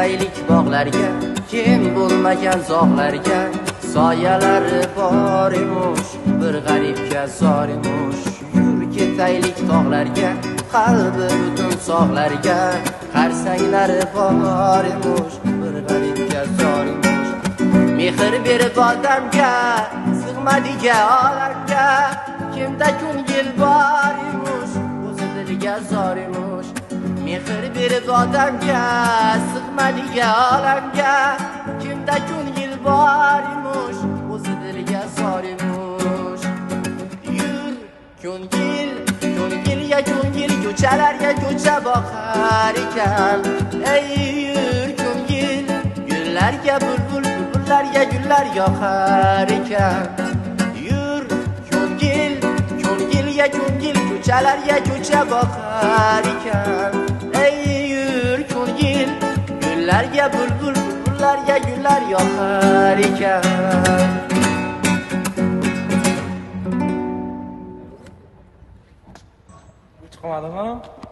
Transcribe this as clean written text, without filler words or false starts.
ketaylik bog'larga, kim bo'lmagan zog'larga. Soyalari bor emish, bir g'aribga zor emish. Yur ketaylik tog'larga, qalbi butun sog'larga. Qarsanglari bor emish, bir g'aribga zor emish. Mehr berib odamga, sig'madiga olamga. Kimda ko'ngil bor emish, o'zi dilga zor emish. Mehr berib odamga, sig'madiga olamga. Kimda ko'ngil bor emish, o'zi dilga zor emish. Yur ko'ngil, ko'ngilga ko'ngil, ko'chalarga ko'cha boqar ekan. Ey yur ko'ngil, gullarga bulbul, bulbullarga gullar yoqar ekan. Yur ko'ngil, ko'ngilga ko'ngil, ko'chalarga ko'cha boqar ekan. Ey yur ko'ngil, gullarga bulbul, bulbullarga gullar yoqar ekan. Chiqmadim.